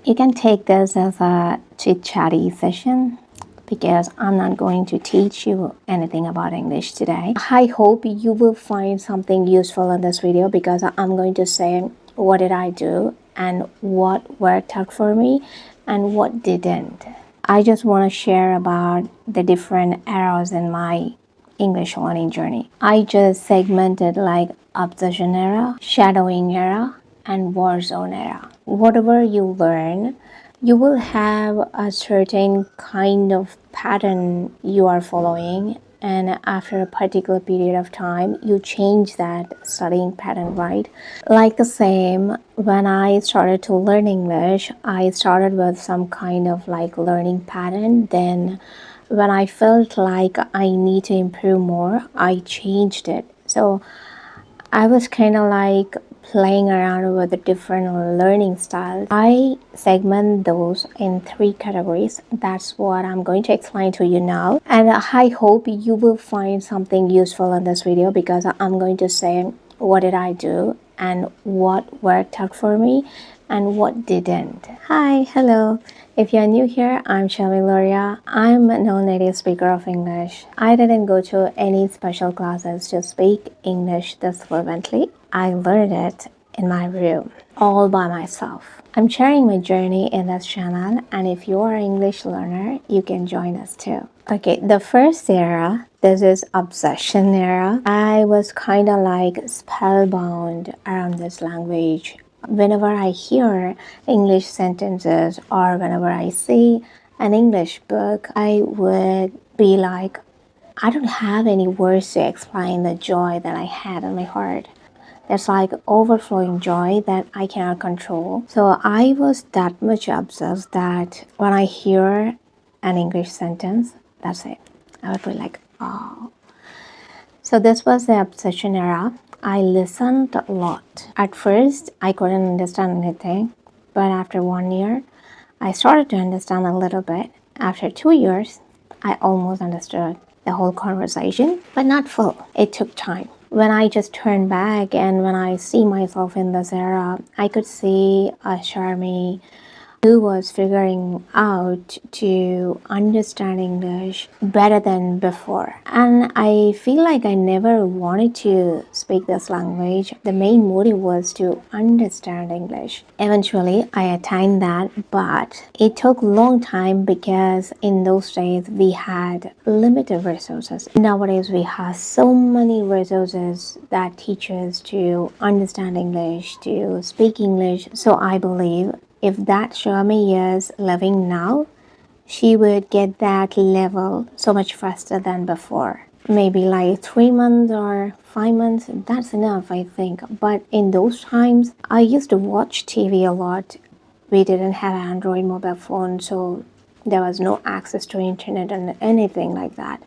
You can take this as a chit-chatty session because I'm not going to teach you anything about English today. I hope you will find something useful in this video because I'm going to say what did I do and what worked out for me and what didn't. I just want to share about the different eras in my English learning journey. I just segmented like obsession era, shadowing era, and war zone era. Whatever you learn, you will have a certain kind of pattern you are following, and after a particular period of time you change that studying pattern, right? Like the same, when I started to learn English, I started with some kind of like learning pattern. Then when I felt like I need to improve more, I changed it. So I was kind of like playing around with the different learning styles. I segment those in 3 categories. That's what I'm going to explain to you now. And I hope you will find something useful in this video because I'm going to say what did I do and what worked out for me and what didn't. Hi, hello. If you're new here, I'm Shelby Loria. I'm a non-native speaker of English. I didn't go to any special classes to speak English this fluently. I learned it in my room, all by myself. I'm sharing my journey in this channel, and if you are an English learner, you can join us too. Okay, the first era, this is obsession era. I was kind of like spellbound around this language. Whenever I hear English sentences or whenever I see an English book, I would be like, I don't have any words to explain the joy that I had in my heart. There's like overflowing joy that I cannot control. So I was that much obsessed that when I hear an English sentence, that's it. I would be like, oh. So this was the obsession era. I listened a lot. At first, I couldn't understand anything, but after 1 year, I started to understand a little bit. After 2 years, I almost understood the whole conversation, but not full. It took time. When I just turn back and when I see myself in this era, I could see a Charmy who was figuring out to understand English better than before. And I feel like I never wanted to speak this language. The main motive was to understand English. Eventually, I attained that, but it took a long time because in those days we had limited resources. Nowadays, we have so many resources that teach us to understand English, to speak English. So I believe if that Xiaomi is living now, she would get that level so much faster than before. Maybe like 3 months or 5 months, that's enough, I think. But in those times, I used to watch TV a lot. We didn't have an Android mobile phone, so there was no access to internet and anything like that.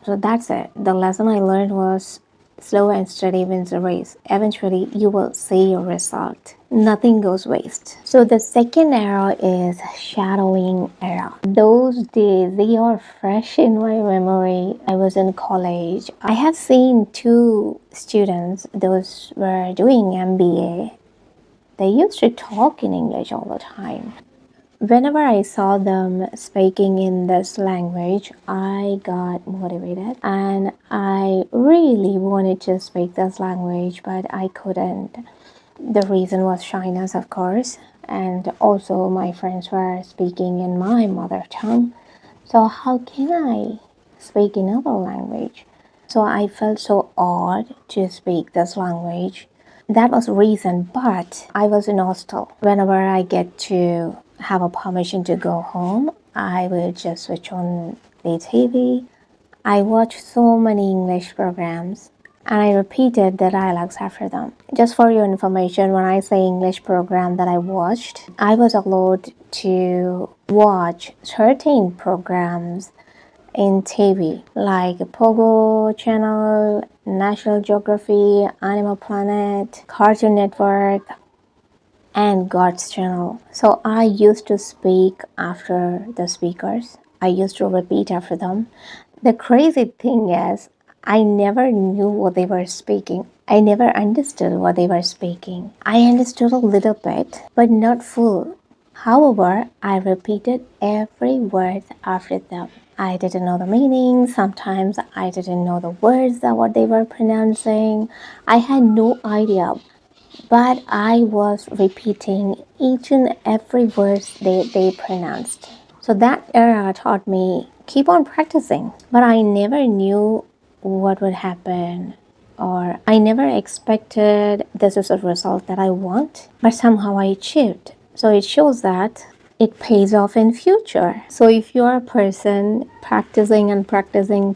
So that's it. The lesson I learned was slow and steady wins the race. Eventually, you will see your result. Nothing goes waste. So the second era is shadowing era. Those days, they are fresh in my memory. I was in college. I have seen 2 students, those were doing MBA. They used to talk in English all the time. Whenever I saw them speaking in this language, I got motivated and I really wanted to speak this language, but I couldn't. The reason was shyness, of course, and also my friends were speaking in my mother tongue. So, how can I speak another language? So, I felt so odd to speak this language. That was the reason, but I was in hostel. Whenever I get to have a permission to go home, I would just switch on the TV. I watched so many English programs and I repeated the dialogues after them. Just for your information, when I say English program that I watched, I was allowed to watch certain programs in TV like Pogo Channel, National Geography, Animal Planet, Cartoon Network, and God's Channel. So I used to speak after the speakers. I used to repeat after them. The crazy thing is, I never knew what they were speaking. I never understood what they were speaking. I understood a little bit, but not full. However, I repeated every word after them. I didn't know the meaning. Sometimes I didn't know the words that what they were pronouncing. I had no idea, but I was repeating each and every word they pronounced. So that era taught me keep on practicing. But I never knew what would happen, or I never expected this is a result that I want, but somehow I achieved. So it shows that it pays off in future. So if you're a person practicing and practicing,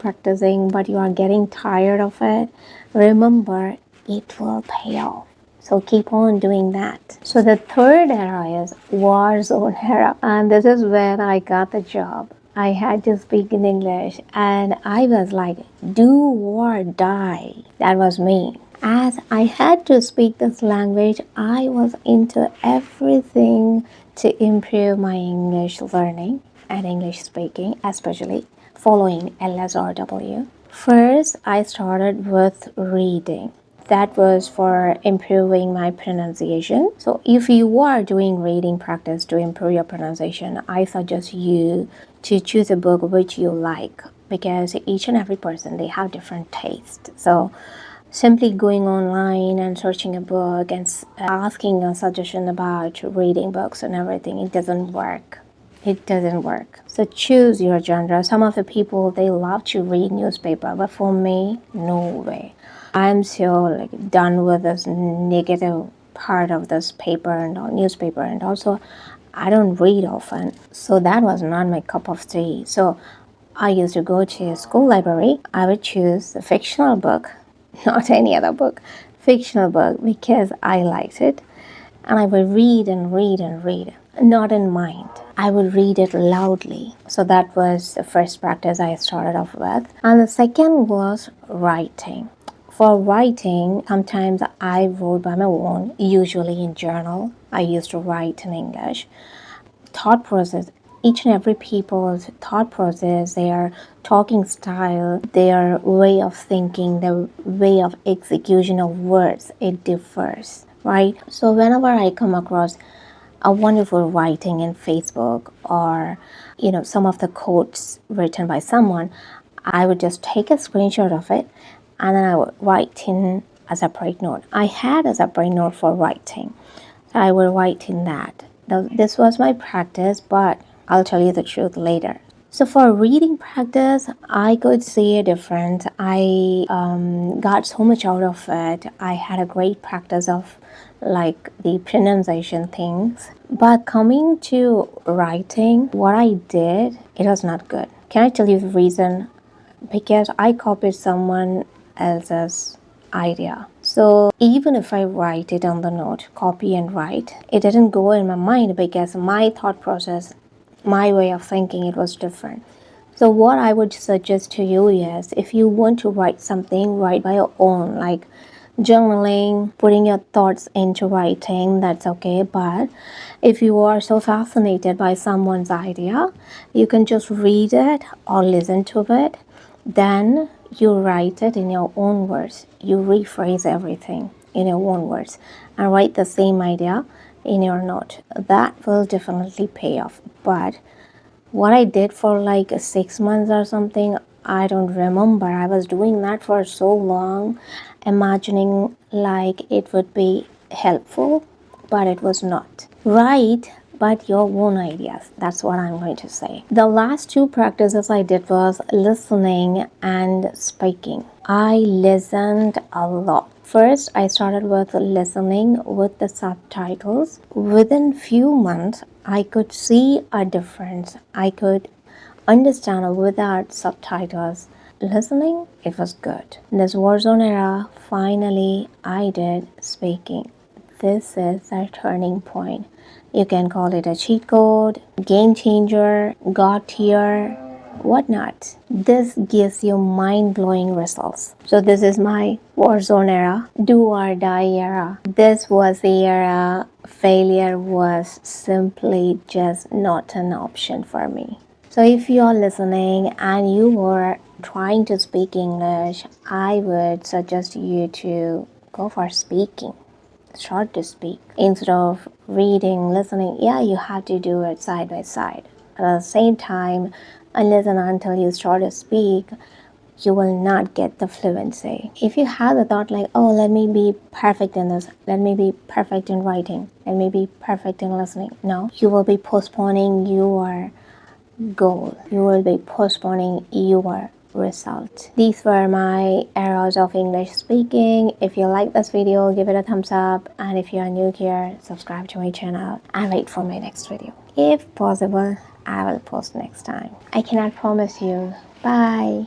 but you are getting tired of it, remember it will pay off. So keep on doing that. So the third era is war zone era. And this is when I got the job. I had to speak in English and I was like, do or die. That was me. As I had to speak this language, I was into everything to improve my English learning and English speaking, especially following LSRW. First, I started with reading. That was for improving my pronunciation. So if you are doing reading practice to improve your pronunciation, I suggest you to choose a book which you like, because each and every person, they have different taste. So simply going online and searching a book and asking a suggestion about reading books and everything, it doesn't work. It doesn't work. So choose your genre. Some of the people, they love to read newspaper, but for me, no way. I'm so done with this negative part of this paper and all, newspaper, and also I don't read often. So that was not my cup of tea. So I used to go to a school library. I would choose a fictional book, not any other book, fictional book, because I liked it. And I would read and read and read, not in mind. I would read it loudly. So that was the first practice I started off with. And the second was writing. For writing, sometimes I wrote by my own, usually in journal. I used to write in English. Thought process, each and every people's thought process, their talking style, their way of thinking, their way of execution of words, it differs, right? So whenever I come across a wonderful writing in Facebook, or some of the quotes written by someone, I would just take a screenshot of it and then I would write in a separate note. I had a separate note for writing. So I would write in that. This was my practice, but I'll tell you the truth later. So for reading practice, I could see a difference. I got so much out of it. I had a great practice of the pronunciation things. But coming to writing, what I did, it was not good. Can I tell you the reason? Because I copied someone else's idea. So even if I write it on the note, copy and write, it didn't go in my mind because my thought process, my way of thinking, it was different. So what I would suggest to you is, if you want to write something, write by your own, like journaling, putting your thoughts into writing, that's okay. But if you are so fascinated by someone's idea, you can just read it or listen to it. Then you write it in your own words. You rephrase everything in your own words and write the same idea in your note. That will definitely pay off. But what I did for 6 months or something, I don't remember. I was doing that for so long, imagining like it would be helpful, but it was not. Write, but your own ideas. That's what I'm going to say. The last two practices I did was listening and speaking. I listened a lot. First, I started with listening with the subtitles. Within few months, I could see a difference. I could understand without subtitles. Listening, it was good. This Warzone era, finally, I did speaking. This is a turning point. You can call it a cheat code, game changer, God tier, whatnot. This gives you mind-blowing results. So this is my Warzone era, do or die era. This was the era failure was simply just not an option for me. So if you are listening and you are trying to speak English, I would suggest you to go for speaking. start to speak. Instead of reading, listening, yeah, you have to do it side by side. But at the same time, unless and until you start to speak, you will not get the fluency. If you have the thought like, oh, let me be perfect in this, let me be perfect in writing, let me be perfect in listening, no, you will be postponing your goal. You will be postponing your result. These were my errors of English speaking. If you like this video, give it a thumbs up, and if you are new here, subscribe to my channel and wait for my next video. If possible, I will post next time. I cannot promise you. Bye.